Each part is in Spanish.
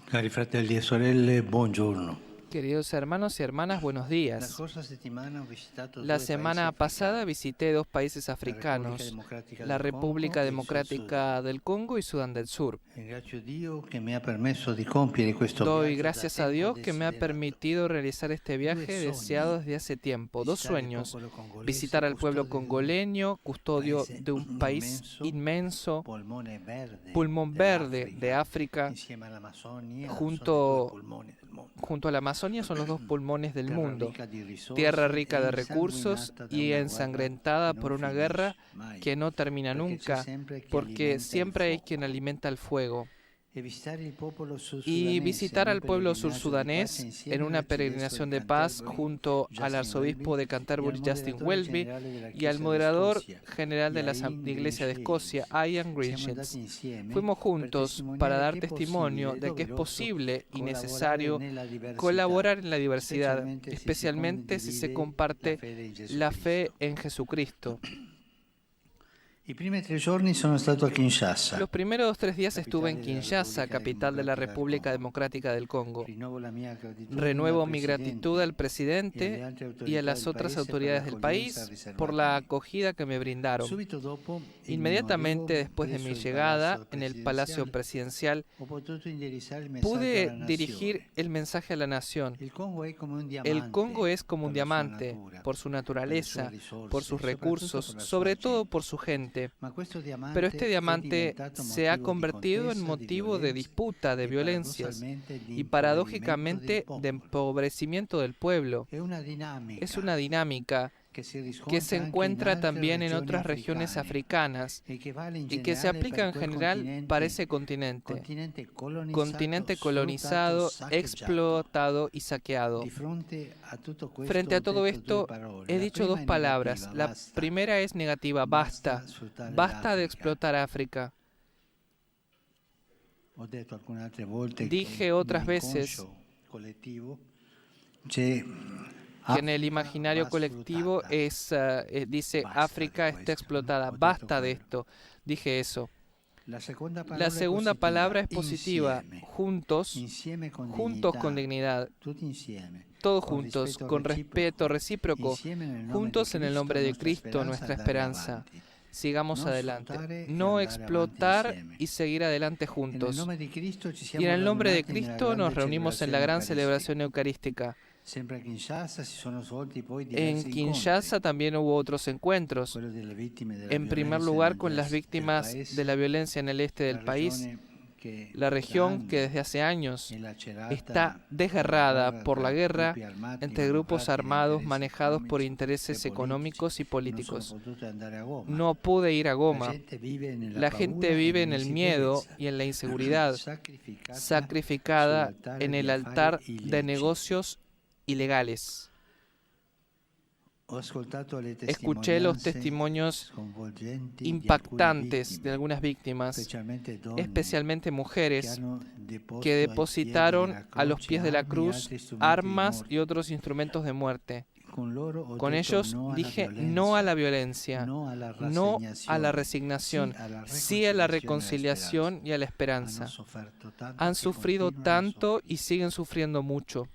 Cari fratelli e sorelle, buongiorno. Queridos hermanos y hermanas, buenos La días. scorsa settimana ho visitato La due paesi semana pasada africani, visité dos países la Repubblica africanos, Democratica la del Congo República e il Sud Sudan. Democrática del Congo y Sudán del Sur. Ringrazio Dio che mi ha permesso di compiere questo Doy viaggio da gracias a tempo Dios que me ha desiderato. permitido realizar este viaje deseado desde hace tiempo. Dos Visitare il sueños: popolo congolese, visitar al pueblo custodio di un congoleño, custodio paese de un país inmenso, pulmón verde de África, insieme all'Amazzonia, sono i due junto, polmoni del mondo. junto a la Amazonia son los dos pulmones del Terra mundo. ricca di risorse Tierra rica e de recursos insanguinata da y una ensangrentada guerra por che una non guerra finisce mai, que no termina perché c'è nunca, sempre chi porque alimenta il siempre hay fuoco. quien alimenta el fuego. E visitare il popolo Y sursudanese visitar in un al pueblo pellegrinaggio di pace sursudanés insieme en una all'arcivescovo peregrinación di de paz Canterbury, junto al Justin arzobispo Welby, de e Canterbury, al Justin moderatore Welby, generale della y al Chiesa di moderador Scozia, general de la Ian Iglesia de Escocia, Greenshields. Ian Siamo Greenshields. andati insieme Fuimos per juntos para testimoniare dar che è testimonio possibile e de que es doveroso posible y collaborare necesario nella diversità, colaborar en la diversidad, especialmente si especialmente si condivide comparte la fede in Gesù la fe Cristo. en Jesucristo. I primi 3 giorni sono stato a Kinshasa. Los primeros 3 días estuve en Capitale della Kinshasa, Repubblica capital de la Democratica del República Congo. Democrática del Congo. Rinnovo la mia gratitudine Renuevo al mi gratitud al presidente y a las otras autoridades del país por la acogida que me brindaron. Subito dopo, in mio Inmediatamente arrivo después de presso mi il llegada palazzo en el Palacio presidenziale, Presidencial, ho potuto indirizzare il messaggio pude alla dirigir nazione. el mensaje a la nación. Il Congo è come un El diamante Congo es como un per la sua diamante natura, por su per le sue naturaleza, risorse, por sus soprattutto recursos, per la sua sobre todo gente. por su gente. Ma questo Pero este è diamante diventato se ha motivo di convertido en contesa, di motivo de violenza disputa, de e violencias paradossalmente di y impoverimento paradójicamente del de popolo. empobrecimiento del pueblo. È una Es dinamica una dinámica che si que riscontra se anche in encuentra altre también en regioni otras regiones africane africanas e che vale in y que se generale aplica per en quel general para ese continente continente colonizado, sfruttato, explotado y saqueado. Di fronte a tutto questo Frente a ho todo detto esto, due parole. he La dicho prima dos è palabras. negativa, La basta. primera es negativa, basta. sfruttare Basta de l'Africa. explotar África. Ho detto alcune altre volte Dije che otras nell'inconscio veces collettivo c'è que en el Africa imaginario va colectivo sfruttata. dice Basta África di está questo, explotada. ho detto Basta de quello. esto. Dije eso. La segunda La segunda palabra es positiva, positiva. Juntos, insieme con juntos dignità, con dignidad. tutti insieme, Todos con juntos, rispetto con respeto recíproco, insieme nel nome juntos di en el nombre de nostra Cristo, nuestra andare esperanza. avanti. Sigamos No adelante. sfruttare e No andare explotar avanti insieme. y seguir adelante E nel juntos. nome di Cristo ci Y siamo en el nombre de radunati nella Cristo grande nos reunimos en la gran celebrazione celebración eucarística. Sempre a Kinshasa si sono svolti poi En diversi Kinshasa también hubo otros encuentros. quello delle vittime della En primer violenza lugar, nel con las est del víctimas paese, de la violencia en el este del la país, regione che la da región anni que desde hace años è lacerata está dalla desgarrada guerra por la tra guerra gruppi armati entre grupos manufatti da armados interessi manejados por economici intereses e económicos y politici. Non sono políticos. potuto andare a Goma. No pude ir a La Goma. gente vive nella La gente paura e vive en el miedo nell'insicurezza, y en la inseguridad, sacrificata sacrificada en el altar de negocios ilegales. Ho ascoltato le Escuché los testimonianze testimonios sconvolgenti di alcune impactantes de vittime, algunas víctimas, specialmente donne especialmente che mujeres hanno que depositaron a los pies de la armi e cruz altri strumenti di armas morte. y otros instrumentos de muerte. Con loro ho Con detto ellos no alla dije violenza, no a la violencia, no alla no a la resignazione, resignación, sì sí a la reconciliación reconciliación y a la Hanno esperanza. sofferto tanto Han che sufrido continuano a tanto y siguen sufriendo mucho.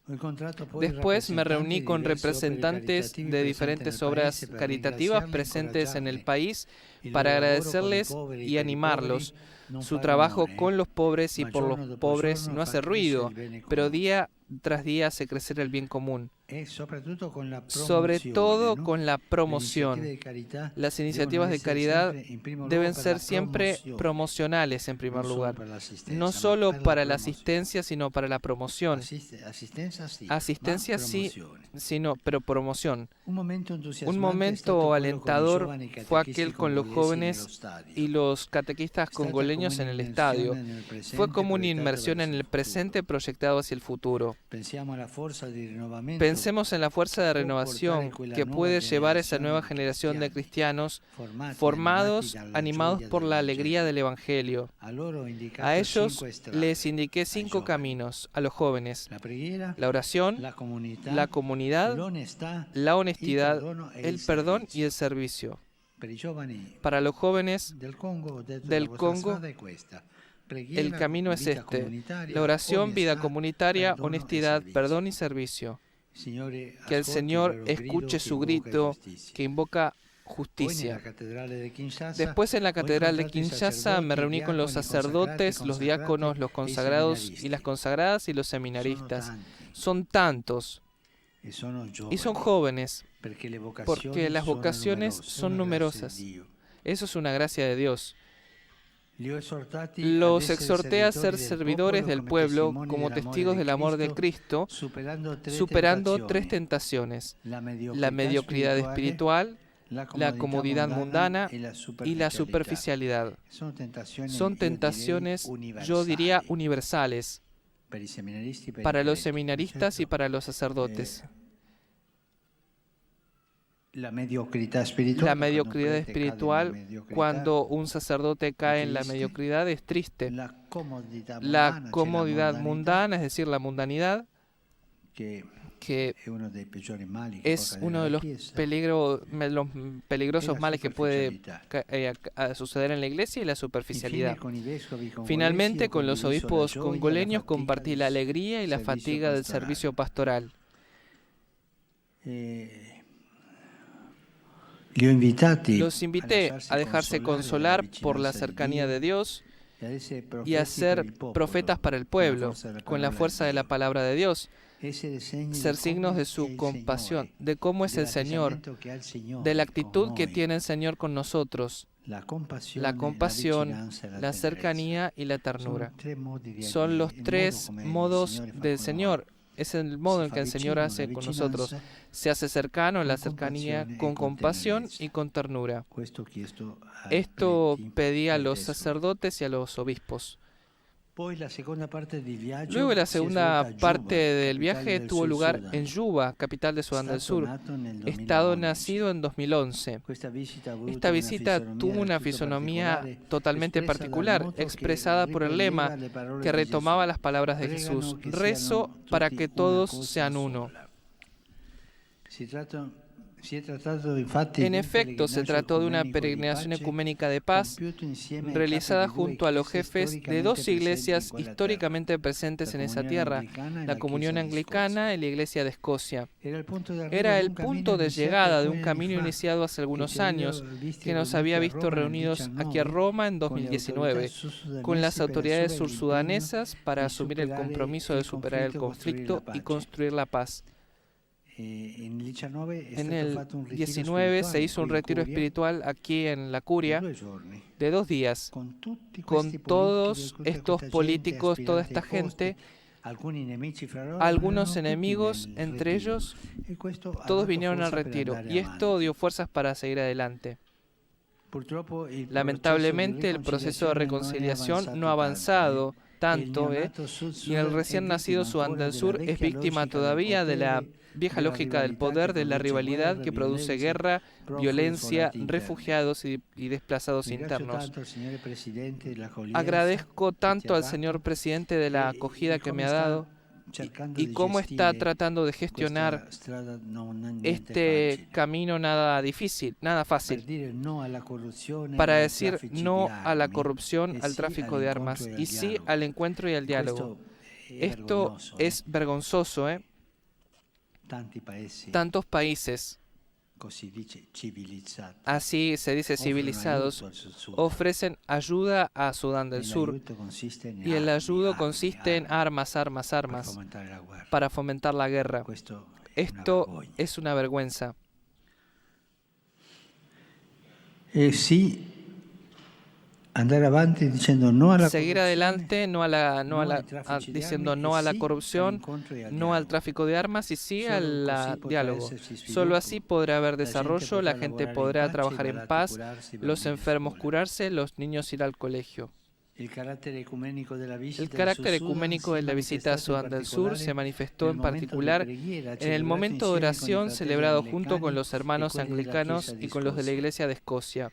Ho incontrato poi Después me rappresentanti reuní di con diverse opere representantes caritative de presenti diferentes nel obras paese per caritativas ringraziarli e presentes en el incoraggiarli. país Il para loro lavoro con i agradecerles poveri y per i animarlos. poveri non Su fa trabajo rumore, con los pobres y ma por giorno los dopo pobres giorno no fa hace crescere ruido, il bene pero comune. día tras día hace crecer el bien común. E soprattutto con la Sobre promozione, todo no? con la Le promoción. iniziative di carità Las devono iniciativas de essere caridad sempre, in primo luogo, deben per ser la siempre promozione, promocionales en primer non solo lugar. per l'assistenza, No ma solo per la para la promozione. asistencia, sino para la promoción. Assistenza sì, Asistencia ma sí, promozione. sino, pero promoción. Un momento Un entusiasmante è stato momento quello con i alentador giovani fue catechisti aquel con los congolesi nello jóvenes stadio. y los catequistas È stata come congoleños en el estadio. un'immersione nel presente Fue como una proiettato inmersión en verso el il presente futuro. proyectado hacia el futuro. Pensiamo alla forza di rinnovamento Pensemos en la fuerza de può renovación portare quella que nuova puede llevar a esa generazione nueva di generación de cristiani cristianos formati, formados, animati dalla animados gioia por del la Vangelo. alegría del Evangelio. A loro ho indicato A ellos 5 strade: les indiqué ai 5 giovani, caminos, a los jóvenes: la preghiera, la oración, la comunità, la comunidad, l'onestà, la il honestidad, perdono e el il perdón y servizio. el servicio. Per i giovani Para los jóvenes del Congo ho detto del la vostra Congo, strada è questa: El camino es este: la oración, vida comunitaria, honestidad, perdón y servicio. Que el Señor escuche su grito que invoca justicia. Después, en la Catedral de Kinshasa, me reuní con los sacerdotes, los diáconos, los consagrados y las consagradas y los seminaristas. Son tantos y son jóvenes, porque las vocaciones son numerosas. Eso es una gracia de Dios. Los exhorté a ser servidores del pueblo como testigos del amor de Cristo, superando 3 tentaciones: la mediocridad espiritual, la comodidad mundana y la superficialidad. Son tentaciones, yo diría, universales para los seminaristas y para los sacerdotes. La mediocridad espiritual, cuando un sacerdote cae en la mediocridad, es triste. La comodidad mundana, es decir, la mundanidad, que es uno de los peligrosos males que puede suceder en la iglesia, y la superficialidad. Finalmente, con los obispos congoleños compartí la alegría y la fatiga del servicio pastoral. Los invité a dejarse consolar por la cercanía de Dios y a ser profetas para el pueblo, con la fuerza de la palabra de Dios, ser signos de su compasión, de cómo es el Señor, de la actitud que tiene el Señor con nosotros, la compasión, la cercanía y la ternura. Son los 3 modos del Señor. Es el modo en que el Señor hace con nosotros. Se hace cercano en la cercanía, con compasión y con ternura. Esto pedí a los sacerdotes y a los obispos. Luego, la segunda parte del viaje tuvo lugar en Juba, capital de Sudán del Sur, estado nacido en 2011. Esta visita tuvo una fisonomía totalmente particular, expresada por el lema que retomaba las palabras de Jesús: rezo para que todos sean uno. En efecto, se trató de una peregrinación ecuménica de paz realizada junto a los jefes de 2 iglesias históricamente presentes en esa tierra, la Comunión Anglicana y la Iglesia de Escocia. Era el punto de llegada de un camino iniciado hace algunos años, que nos había visto reunidos aquí a Roma en 2019, con las autoridades sursudanesas para asumir el compromiso de superar el conflicto y construir la paz. En el 19 se hizo un retiro espiritual aquí en la Curia de 2 días, con todos estos políticos, toda esta gente, algunos enemigos entre ellos. Todos vinieron al retiro, y esto dio fuerzas para seguir adelante. Lamentablemente, el proceso de reconciliación no ha avanzado tanto, y el recién nacido Sudán del Sur es víctima todavía de la vieja lógica del poder, de la rivalidad que produce guerra, violencia, refugiados y desplazados internos. Agradezco tanto al señor presidente de la acogida que me ha dado y cómo está tratando de gestionar este camino nada difícil, nada fácil, para decir no a la corrupción, al tráfico de armas, y sí al encuentro y al diálogo. Esto es vergonzoso, Tantos países, así se dice civilizados, ofrecen ayuda a Sudán del Sur, y el ayudo consiste en armas, para fomentar la guerra. Esto es una vergüenza. Seguir adelante, diciendo no a la corrupción, no al tráfico de armas y sí al diálogo. Solo así podrá haber desarrollo, la gente podrá trabajar en paz, los enfermos curarse, los niños ir al colegio. El carácter ecuménico de la visita a Sudán del Sur se manifestó en particular en el momento de oración celebrado junto con los hermanos anglicanos y con los de la Iglesia de Escocia.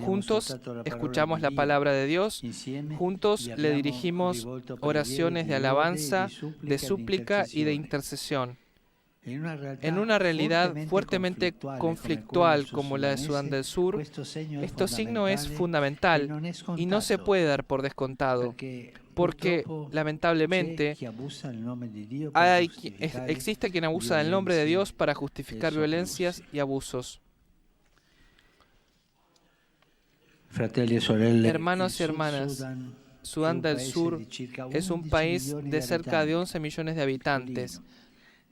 Juntos escuchamos la palabra de Dios, juntos le dirigimos oraciones de alabanza, de súplica y de intercesión. En una realidad fuertemente conflictual como la de Sudán del Sur, este signo es fundamental y no se puede dar por descontado, porque lamentablemente existe quien abusa del nombre de Dios para justificar violencias y abusos. Hermanos y hermanas, Sudán del Sur es un país de cerca de 11 millones de habitantes,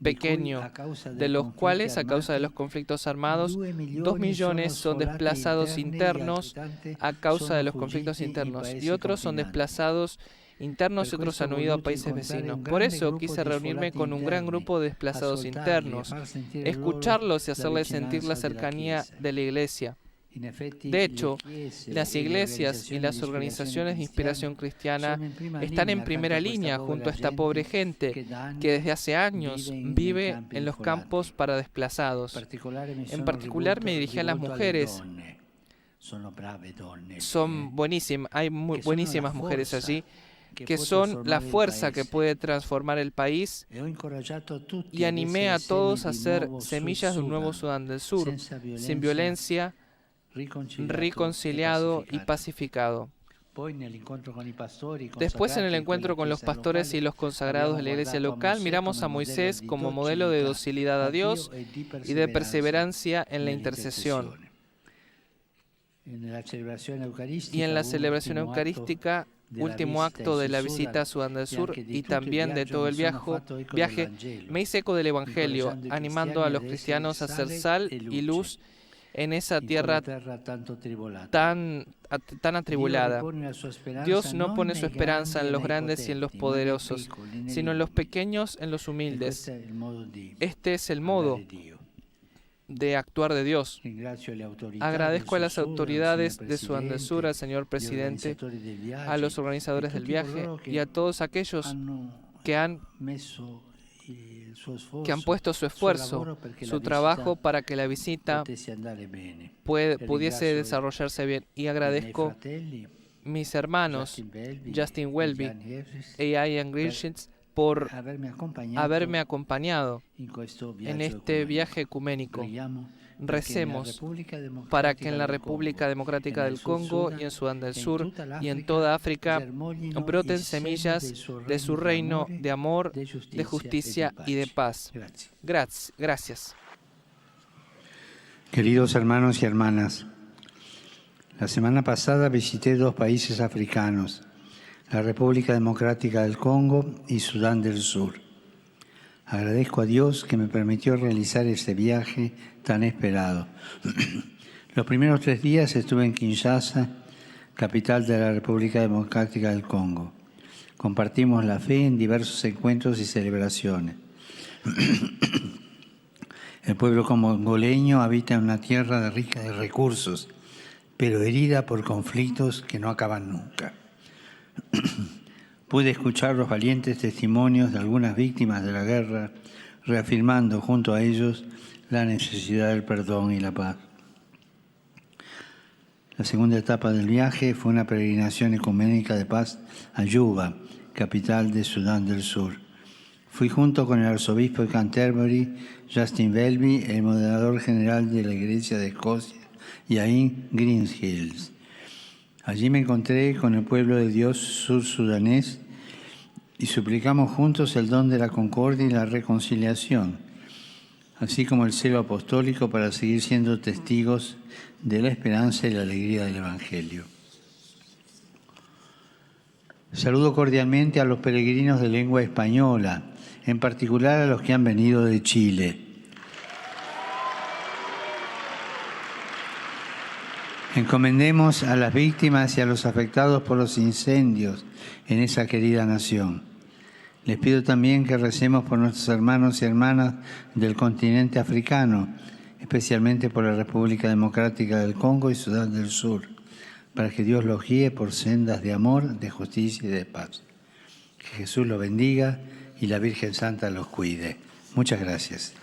pequeño, de los cuales, a causa de los conflictos armados, 2 millones son desplazados internos a causa de los conflictos internos, y otros son desplazados internos y otros han huido a países vecinos. Por eso quise reunirme con un gran grupo de desplazados internos, escucharlos y hacerles sentir la cercanía de la Iglesia. De hecho, las iglesias y las organizaciones de inspiración cristiana están en primera línea junto a esta pobre gente que desde hace años vive en los campos para desplazados. En particular me dirigí a las mujeres. Son buenísimas, hay buenísimas mujeres allí, que son la fuerza que puede transformar el país, y animé a todos a ser semillas de un nuevo Sudán del Sur, sin violencia, reconciliado y pacificado. Después, en el encuentro con los pastores y los consagrados de la iglesia local, miramos a Moisés como modelo de docilidad a Dios y de perseverancia en la intercesión. Y en la celebración eucarística, último acto de la visita a Sudán del Sur y también de todo el viaje, me hice eco del Evangelio, animando a los cristianos a ser sal y luz en esa tierra tan atribulada. Dios no pone su esperanza en los grandes y en los poderosos, sino en los pequeños, en los humildes. Este es el modo de actuar de Dios. Agradezco a las autoridades de Sudán del Sur, al señor presidente, a los organizadores del viaje y a todos aquellos que han puesto su esfuerzo, su trabajo para que la visita pudiese desarrollarse bien. Y agradezco a mis hermanos Justin Welby e Ian Griffiths por haberme acompañado en este viaje ecuménico. Recemos para que en la República Democrática del Congo y en Sudán del Sur y en toda África broten semillas de su reino de amor, de justicia y de paz. Gracias. Queridos hermanos y hermanas, la semana pasada visité 2 países africanos, la República Democrática del Congo y Sudán del Sur. Agradezco a Dios que me permitió realizar este viaje tan esperado. Los primeros 3 días estuve en Kinshasa, capital de la República Democrática del Congo. Compartimos la fe en diversos encuentros y celebraciones. El pueblo congoleño habita en una tierra rica de recursos, pero herida por conflictos que no acaban nunca. Pude escuchar los valientes testimonios de algunas víctimas de la guerra, reafirmando junto a ellos la necesidad del perdón y la paz. La segunda etapa del viaje fue una peregrinación ecuménica de paz a Juba, capital de Sudán del Sur. Fui junto con el arzobispo de Canterbury, Justin Welby, el moderador general de la Iglesia de Escocia, Ian Griffiths. Allí me encontré con el pueblo de Dios sur-sudanés y suplicamos juntos el don de la concordia y la reconciliación, así como el celo apostólico para seguir siendo testigos de la esperanza y la alegría del Evangelio. Saludo cordialmente a los peregrinos de lengua española, en particular a los que han venido de Chile. Encomendemos a las víctimas y a los afectados por los incendios en esa querida nación. Les pido también que recemos por nuestros hermanos y hermanas del continente africano, especialmente por la República Democrática del Congo y Sudán del Sur, para que Dios los guíe por sendas de amor, de justicia y de paz. Que Jesús los bendiga y la Virgen Santa los cuide. Muchas gracias.